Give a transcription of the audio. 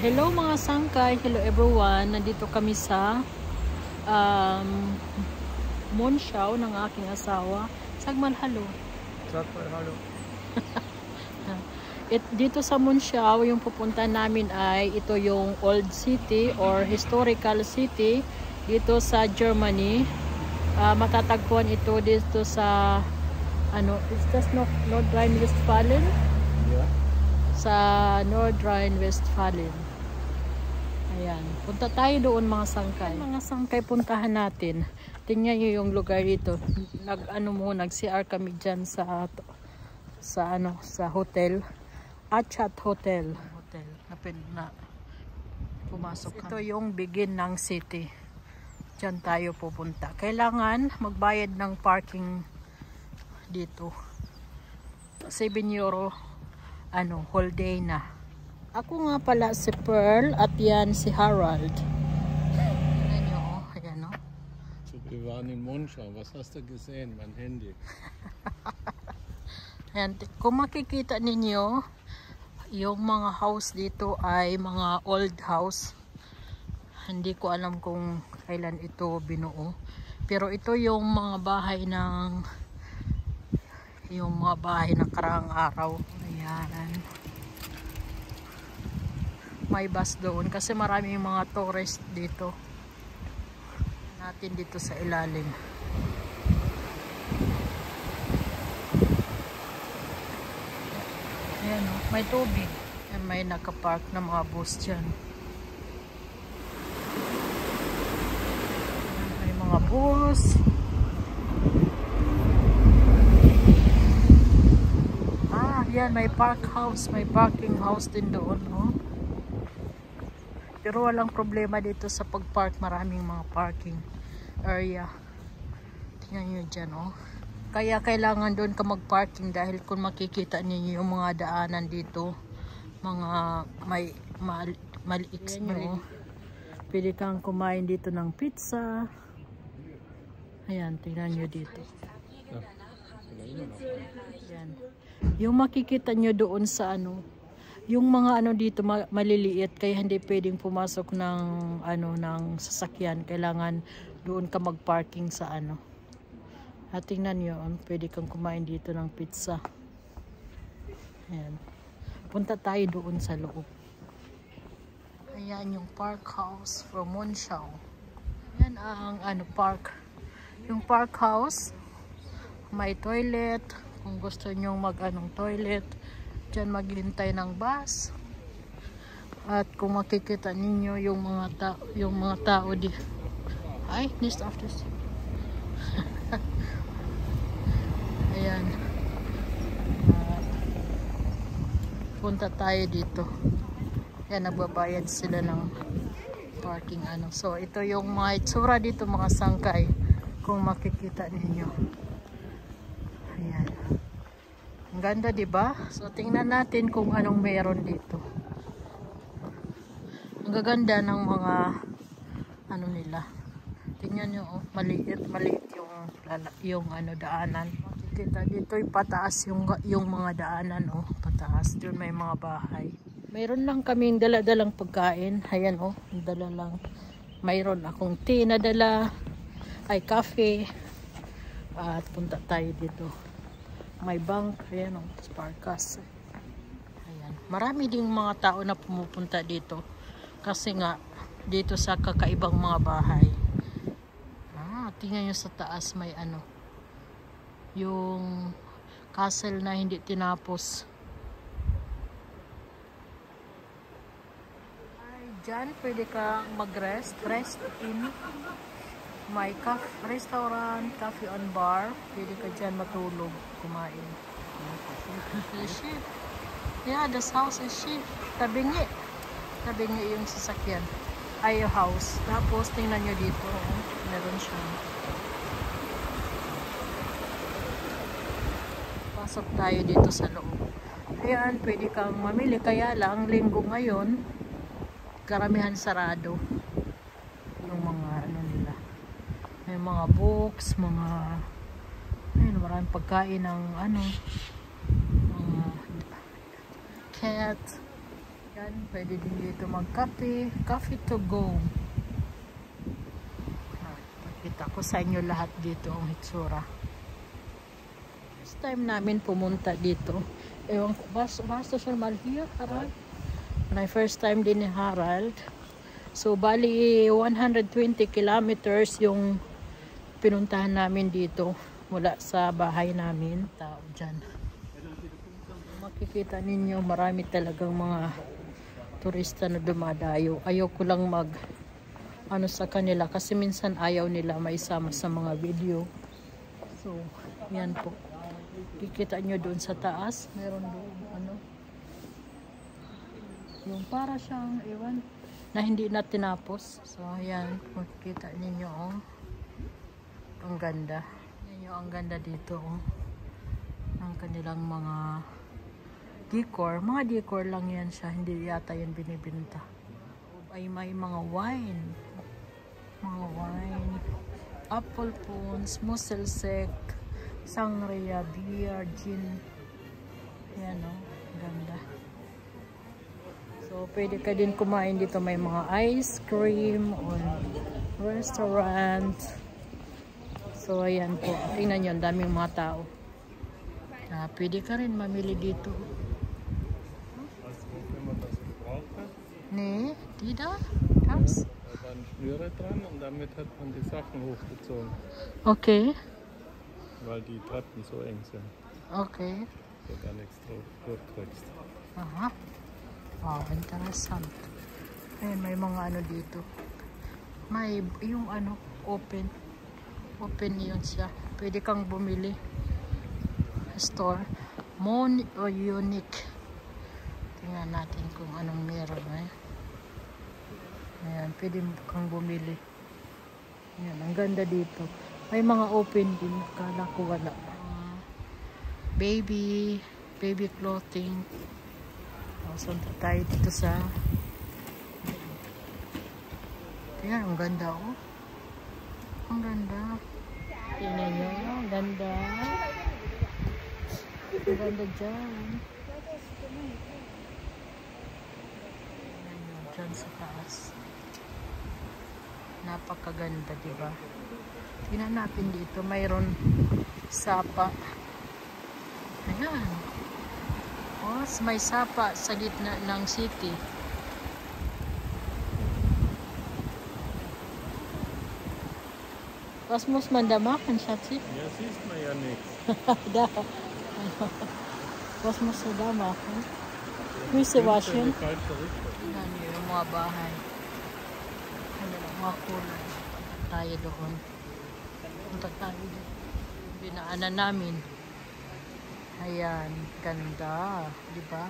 Hello mga sangkay, hello everyone. Nandito kami sa Monsiao ng aking asawa. Sagmal halo. Sagmal halo. Dito sa Monsiao, yung pupunta namin ay ito yung Old City or Historical City dito sa Germany. Matatagpuan ito dito sa is this Nordrhein-Westfalen? Yeah. Sa Nordrhein-Westfalen. Ayan. Punta tayo doon mga sangkay. Mga sangkay puntahan natin. Tingnan nyo yung lugar dito. Nag-CR kami dyan sa hotel. Achat Hotel. Na pumasok kami. Ito yung begin ng city. Dyan tayo pupunta. Kailangan magbayad ng parking dito. 7 euro whole day na. Ako nga pala si Pearl at yan si Harold. Tingnan nyo, ayan o. So, wir waren in Monschau. Was hast du gesehen? Mein Handy. Ayan, kung makikita ninyo, yung mga house dito ay mga old house. Hindi ko alam kung kailan ito binuo. Pero ito yung mga bahay ng karaang araw. Ayan. May bus doon kasi maraming mga tourist dito. Natin dito sa ilalim. Ayan o, may tubig. May nakapark na mga bus dyan. May mga bus. Yan, may park house, may parking house din doon, no? Pero walang problema dito sa pag-park, maraming mga parking area. Tingnan nyo dyan, oh. Kaya kailangan doon ka mag-parking dahil kung makikita ninyo yung mga daanan dito, mga maliit nyo. Pwede kang kumain dito ng pizza. Ayan, tingnan nyo dito. Ayan. Yung makikita nyo doon sa yung mga dito maliliit kaya hindi pwedeng pumasok ng sasakyan. Kailangan doon ka mag-parking sa At tingnan nyo, pwede kang kumain dito ng pizza. Ayan. Punta tayo doon sa loob. Ayan yung park house from Monsiao. Ayan ang park. Yung park house, may toilet. Kung gusto nyo toilet, dyan maghintay ng bus. At kung makikita ninyo yung mga tao di. Ay, next after. Ayan. Punta tayo dito. Ayan, nagbabayad sila ng parking So, ito yung mga itsura dito mga sangkay. Kung makikita ninyo. Ayan. Ang ganda, diba? So, tingnan natin kung anong meron dito. Ang gaganda ng mga nila. Tingnan nyo, oh, maliit yung daanan. Makikita dito yung pataas yung mga daanan, oh, pataas. Doon may mga bahay. Mayroon lang kaming dala-dalang pagkain. Ayan, oh, dala lang. Mayroon akong tea na dala. Ay, cafe. At punta tayo dito. May bank, ayan o, Sparkas. Ayan. Marami ding mga tao na pumupunta dito. Kasi nga, dito sa kakaibang mga bahay. Tingnan nyo sa taas may yung castle na hindi tinapos. Ay, dyan pwede kang mag-rest. Rest in. May restaurant, cafe and bar. Pwede ka dyan matulog, kumain. The ship. Yeah, this house is ship. Tabingi. Tabingi yung sasakyan. Ay, yung house. Tapos, tingnan nyo dito. Meron siya. Pasok tayo dito sa loob. Ayan, pwede kang mamili. Kaya lang, linggo ngayon, karamihan sarado. Yung mga nila. May mga books, maraming pagkain ng mga cat. Yan, pwede din dito magkape. Coffee to go. Pakita ko sa inyo lahat dito ang hitsura. First time namin pumunta dito. Ewan ko, basta siya malhiya, Harald. My first time din ni Harald. So, bali 120 kilometers yung pinuntahan namin dito mula sa bahay namin. Tao dyan. Makikita ninyo, marami talagang mga turista na dumadayo. Ayoko lang ano sa kanila kasi minsan ayaw nila maisama sa mga video. So, yan po. Kikita nyo doon sa taas. Meron doon yung para siyang ewan na hindi na tinapos. So, ayan. Makikita ninyo, oh. Ang ganda. Yan ang ganda dito, oh. Ang kanilang mga decor. Mga decor lang yan siya. Hindi yata yan binibinta. Ay may mga wine. Mga wine. Apple pons, muselsek, sangria, beer, gin. Yan o. Ganda. So, pwede ka din kumain dito. May mga ice cream or restaurant. So, ayan po. Tingnan nyo. Ang daming mga tao. Pwede ka rin mamili dito. Nee, die da? Das? Da waren Schnüre dran und damit hat man die Sachen hochgezogen. Okay. Weil die Treppen so eng sind. Okay. So da nichts drauf durchkriegst. Aha. Wow, interessant. Ayan, may mga ano dito. May yung ano, open. Open yun siya. Pwede kang bumili. Store. Mon o unique. Tingnan natin kung anong meron. Ayan, pwede kang bumili. Ayan, ang ganda dito. May mga open din. Kala ko wala. Baby clothing. Sunta tayo dito sa tingnan, ang ganda, oh. Ang ganda. Tingnan nyo, ang ganda. Ang ganda dyan. Dyan sa taas. Napakaganda, diba? Tingnan natin dito. Mayroon sapa. Ayan. Oh, may sapa sa gitna ng city. Was muss man da machen, Schatzi? Ja, siehst man ja nichts. Da. Was musst du da machen? Füße waschen? Falsche Richtung. Yan yung mga bahay. Ano lang, mga kulay. Tayo doon. Punta tayo doon. Binaanan namin. Ayan, ganda. Diba?